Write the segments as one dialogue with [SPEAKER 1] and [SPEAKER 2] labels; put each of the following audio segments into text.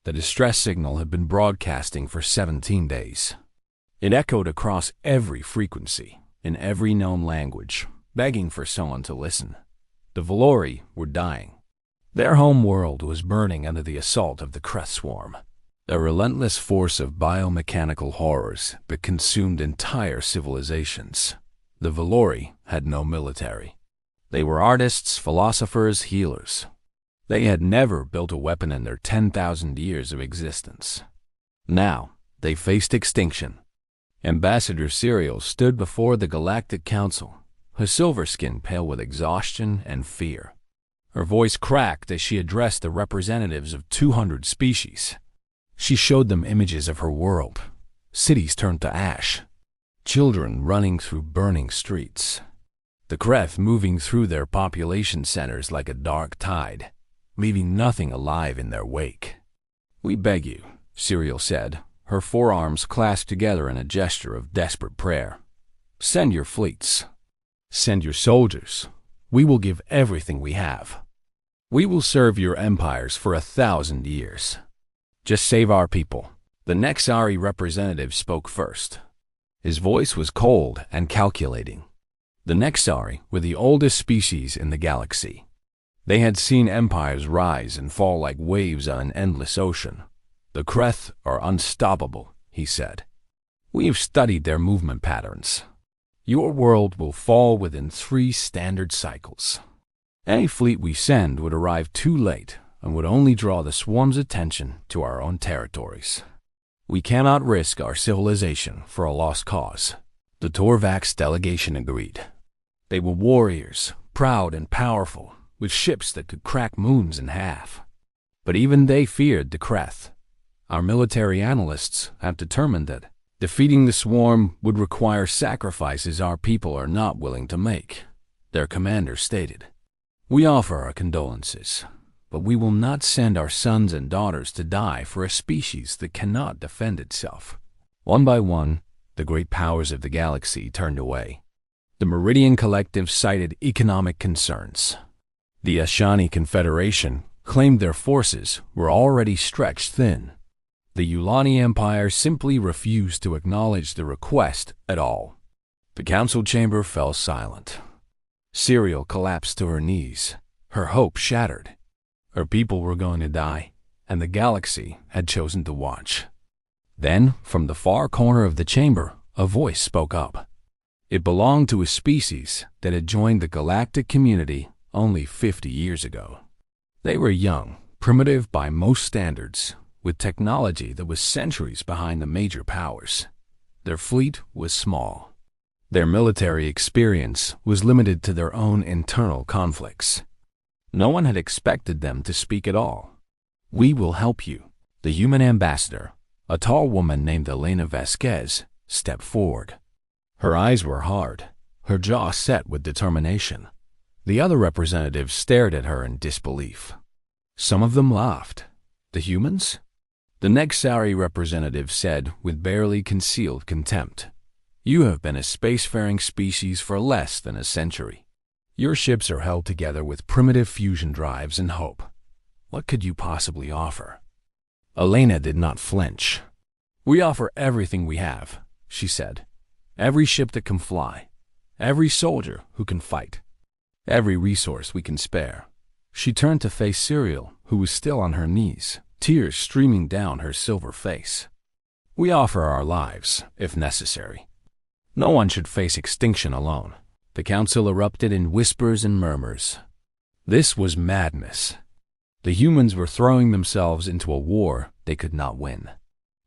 [SPEAKER 1] The distress signal had been broadcasting for 17 days. It echoed across every frequency, in every known language, begging for someone to listen. The Valori were dying. Their home world was burning under the assault of the Creth swarm, a relentless force of biomechanical horrors that consumed entire civilizations. The Valori had no military. They were artists, philosophers, healers. They had never built a weapon in their 10,000 years of existence. Now, they faced extinction. Ambassador Serial stood before the Galactic Council, her silver skin pale with exhaustion and fear. Her voice cracked as she addressed the representatives of 200 species. She showed them images of her world, cities turned to ash, children running through burning streets, the Creth moving through their population centers like a dark tide, leaving nothing alive in their wake. "We beg you," Serial said, her forearms clasped together in a gesture of desperate prayer. "Send your fleets. Send your soldiers. We will give everything we have. We will serve your empires for 1,000 years. Just save our people." The Nexari representative spoke first. His voice was cold and calculating. The Nexari were the oldest species in the galaxy. They had seen empires rise and fall like waves on an endless ocean. "The Creth are unstoppable," he said. "We have studied their movement patterns. Your world will fall within 3 standard cycles. Any fleet we send would arrive too late and would only draw the swarm's attention to our own territories. We cannot risk our civilization for a lost cause." The Torvax delegation agreed. They were warriors, proud and powerful, with ships that could crack moons in half. But even they feared the Creth. Our military analysts have determined that defeating the swarm would require sacrifices our people are not willing to make, their commander stated. "We offer our condolences, but we will not send our sons and daughters to die for a species that cannot defend itself." One by one, the great powers of the galaxy turned away. The Meridian Collective cited economic concerns. The Ashani Confederation claimed their forces were already stretched thin. The Yulani Empire simply refused to acknowledge the request at all. The council chamber fell silent. Serial collapsed to her knees, her hope shattered. Her people were going to die, and the galaxy had chosen to watch. Then, from the far corner of the chamber, a voice spoke up. It belonged to a species that had joined the galactic community only 50 years ago. They were young, primitive by most standards, with technology that was centuries behind the major powers. Their fleet was small. Their military experience was limited to their own internal conflicts. No one had expected them to speak at all. "We will help you." The human ambassador, a tall woman named Elena Vasquez, stepped forward. Her eyes were hard, her jaw set with determination. The other representatives stared at her in disbelief. Some of them laughed. The humans? The Nexari representative said with barely concealed contempt, "You have been a spacefaring species for less than a century. Your ships are held together with primitive fusion drives and hope. What could you possibly offer?" Elena did not flinch. "We offer everything we have," she said. "Every ship that can fly, every soldier who can fight, every resource we can spare." She turned to face Serial, who was still on her knees, tears streaming down her silver face. "We offer our lives, if necessary. No one should face extinction alone." The council erupted in whispers and murmurs. This was madness. The humans were throwing themselves into a war they could not win.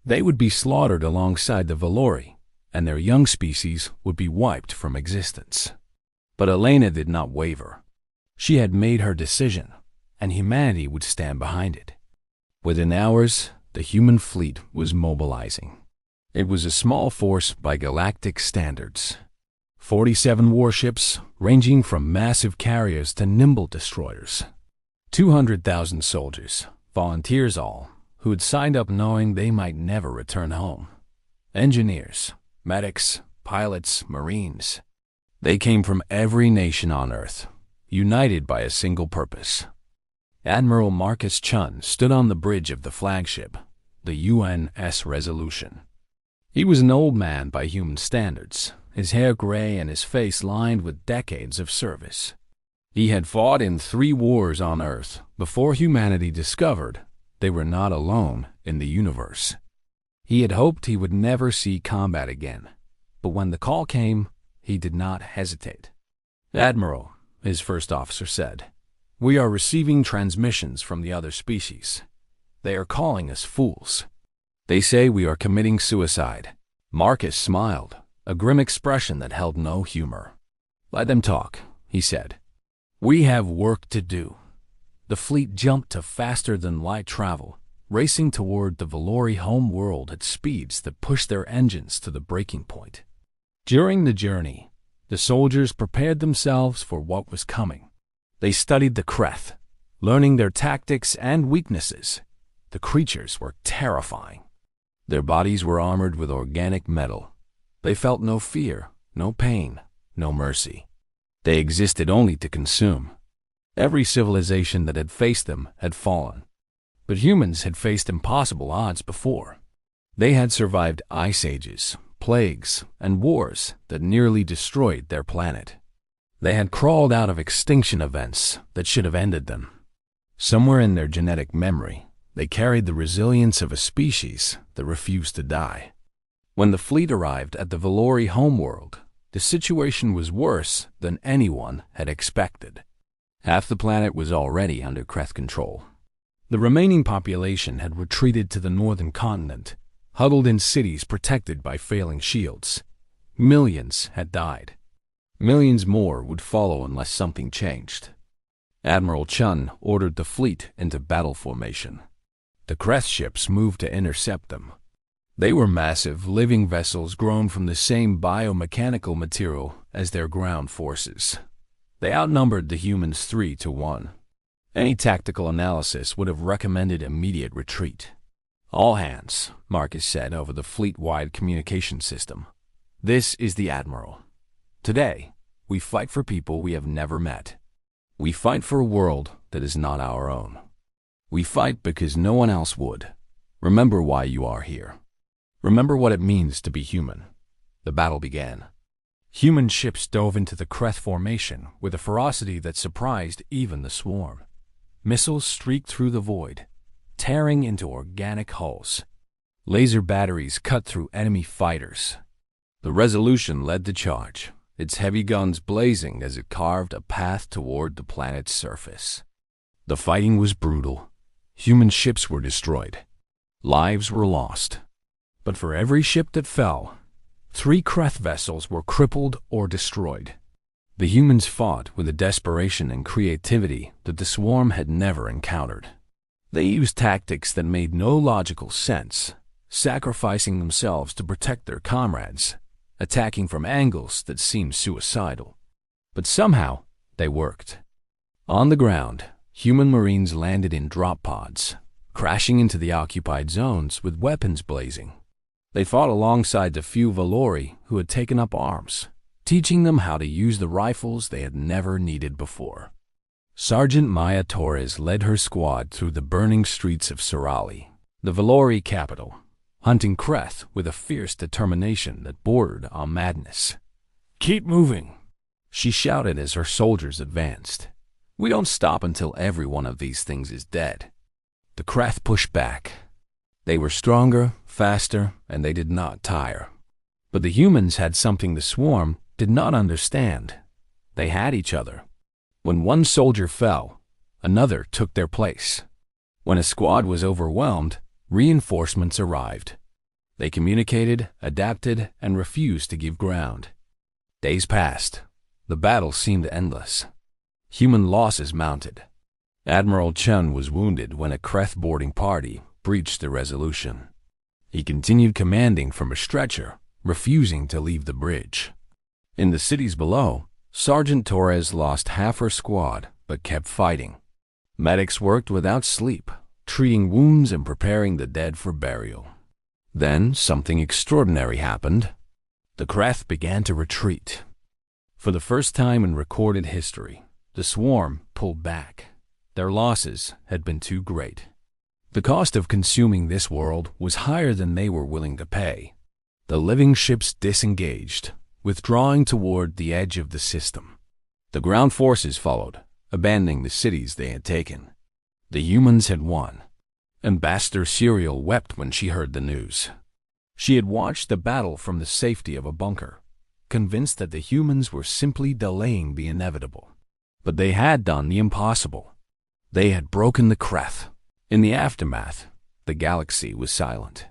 [SPEAKER 1] They would be slaughtered alongside the Valori, and their young species would be wiped from existence. But Elena did not waver. She had made her decision, and humanity would stand behind it. Within hours, the human fleet was mobilizing. It was a small force by galactic standards. 47 warships, ranging from massive carriers to nimble destroyers. 200,000 soldiers, volunteers all, who had signed up knowing they might never return home. Engineers, medics, pilots, marines. They came from every nation on Earth, united by a single purpose. Admiral Marcus Chun stood on the bridge of the flagship, the UNS Resolution. He was an old man by human standards, his hair gray and his face lined with decades of service. He had fought in 3 wars on Earth before humanity discovered they were not alone in the universe. He had hoped he would never see combat again, but when the call came, he did not hesitate. "Admiral," his first officer said, "we are receiving transmissions from the other species. They are calling us fools. They say we are committing suicide." Marcus smiled, a grim expression that held no humor. "Let them talk," he said. "We have work to do." The fleet jumped to faster-than-light travel, racing toward the Valori home world at speeds that pushed their engines to the breaking point. During the journey, the soldiers prepared themselves for what was coming. They studied the Kreth, learning their tactics and weaknesses. The creatures were terrifying. Their bodies were armored with organic metal. They felt no fear, no pain, no mercy. They existed only to consume. Every civilization that had faced them had fallen. But humans had faced impossible odds before. They had survived ice ages, plagues, and wars that nearly destroyed their planet. They had crawled out of extinction events that should have ended them. Somewhere in their genetic memory, they carried the resilience of a species that refused to die. When the fleet arrived at the Valori homeworld, the situation was worse than anyone had expected. Half the planet was already under Kreth control. The remaining population had retreated to the northern continent, huddled in cities protected by failing shields. Millions had died. Millions more would follow unless something changed. Admiral Chun ordered the fleet into battle formation. The Kreth ships moved to intercept them. They were massive, living vessels grown from the same biomechanical material as their ground forces. They outnumbered the humans 3-1. Any tactical analysis would have recommended immediate retreat. "All hands," Marcus said over the fleet-wide communication system. "This is the Admiral. Today, we fight for people we have never met. We fight for a world that is not our own. We fight because no one else would. Remember why you are here. Remember what it means to be human." The battle began. Human ships dove into the Kreth formation with a ferocity that surprised even the swarm. Missiles streaked through the void, tearing into organic hulls. Laser batteries cut through enemy fighters. The Resolution led the charge, its heavy guns blazing as it carved a path toward the planet's surface. The fighting was brutal. Human ships were destroyed. Lives were lost. But for every ship that fell, 3 Kreth vessels were crippled or destroyed. The humans fought with a desperation and creativity that the swarm had never encountered. They used tactics that made no logical sense, sacrificing themselves to protect their comrades, attacking from angles that seemed suicidal. But somehow, they worked. On the ground, human Marines landed in drop pods, crashing into the occupied zones with weapons blazing. They fought alongside the few Valori who had taken up arms, teaching them how to use the rifles they had never needed before. Sergeant Maya Torres led her squad through the burning streets of Sorali, the Valori capital, hunting Kreth with a fierce determination that bordered on madness. "Keep moving," she shouted as her soldiers advanced. "We don't stop until every one of these things is dead." The Kreth pushed back. They were stronger, faster, and they did not tire. But the humans had something the swarm did not understand. They had each other. When one soldier fell, another took their place. When a squad was overwhelmed, reinforcements arrived. They communicated, adapted, and refused to give ground. Days passed. The battle seemed endless. Human losses mounted. Admiral Chun was wounded when a Kreth boarding party breached the Resolution. He continued commanding from a stretcher, refusing to leave the bridge. In the cities below, Sergeant Torres lost half her squad, but kept fighting. Medics worked without sleep, treating wounds and preparing the dead for burial. Then something extraordinary happened. The Kreth began to retreat. For the first time in recorded history, the swarm pulled back. Their losses had been too great. The cost of consuming this world was higher than they were willing to pay. The living ships disengaged, withdrawing toward the edge of the system. The ground forces followed, abandoning the cities they had taken. The humans had won. Ambassador Serial wept when she heard the news. She had watched the battle from the safety of a bunker, convinced that the humans were simply delaying the inevitable. But they had done the impossible. They had broken the Creth. In the aftermath, the galaxy was silent.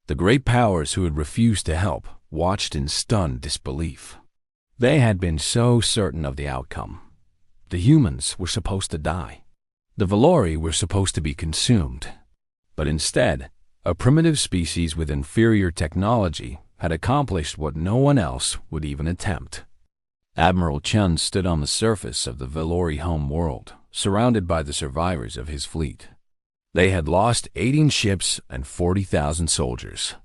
[SPEAKER 1] The great powers who had refused to help watched in stunned disbelief. They had been so certain of the outcome. The humans were supposed to die. The Valori were supposed to be consumed. But instead, a primitive species with inferior technology had accomplished what no one else would even attempt. Admiral Chun stood on the surface of the Valori home world, surrounded by the survivors of his fleet. They had lost 18 ships and 40,000 soldiers.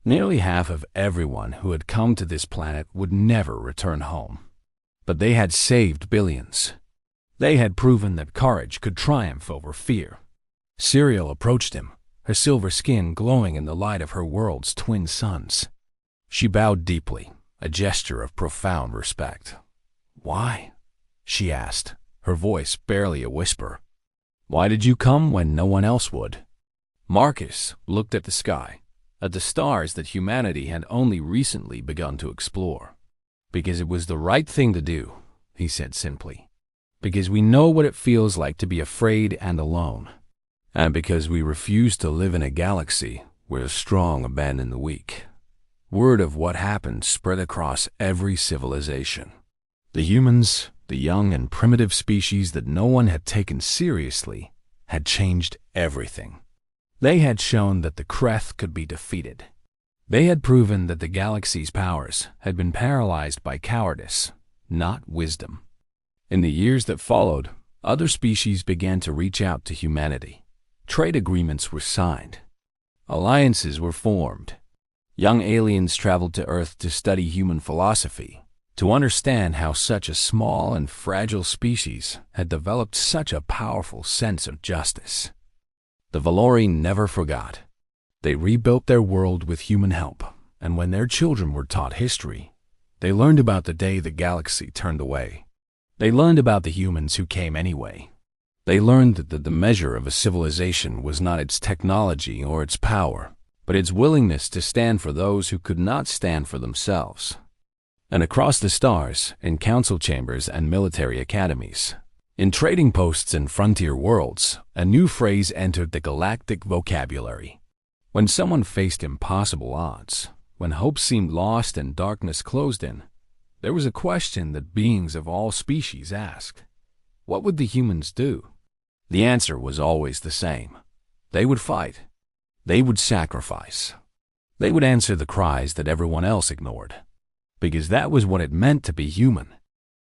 [SPEAKER 1] Nearly half of everyone who had come to this planet would never return home. But they had saved billions. They had proven that courage could triumph over fear. Serial approached him, her silver skin glowing in the light of her world's twin suns. She bowed deeply, a gesture of profound respect. "Why?" she asked, her voice barely a whisper. "Why did you come when no one else would?" Marcus looked at the sky, at the stars that humanity had only recently begun to explore. "Because it was the right thing to do," he said simply. "Because we know what it feels like to be afraid and alone. And because we refuse to live in a galaxy where the strong abandon the weak." Word of what happened spread across every civilization. The humans, the young and primitive species that no one had taken seriously, had changed everything. They had shown that the Creth could be defeated. They had proven that the galaxy's powers had been paralyzed by cowardice, not wisdom. In the years that followed, other species began to reach out to humanity. Trade agreements were signed. Alliances were formed. Young aliens traveled to Earth to study human philosophy, to understand how such a small and fragile species had developed such a powerful sense of justice. The Valori never forgot. They rebuilt their world with human help, and when their children were taught history, they learned about the day the galaxy turned away. They learned about the humans who came anyway. They learned that the measure of a civilization was not its technology or its power, but its willingness to stand for those who could not stand for themselves. And across the stars, in council chambers and military academies, in trading posts and frontier worlds, a new phrase entered the galactic vocabulary. When someone faced impossible odds, when hope seemed lost and darkness closed in, there was a question that beings of all species asked. What would the humans do? The answer was always the same. They would fight. They would sacrifice. They would answer the cries that everyone else ignored. Because that was what it meant to be human.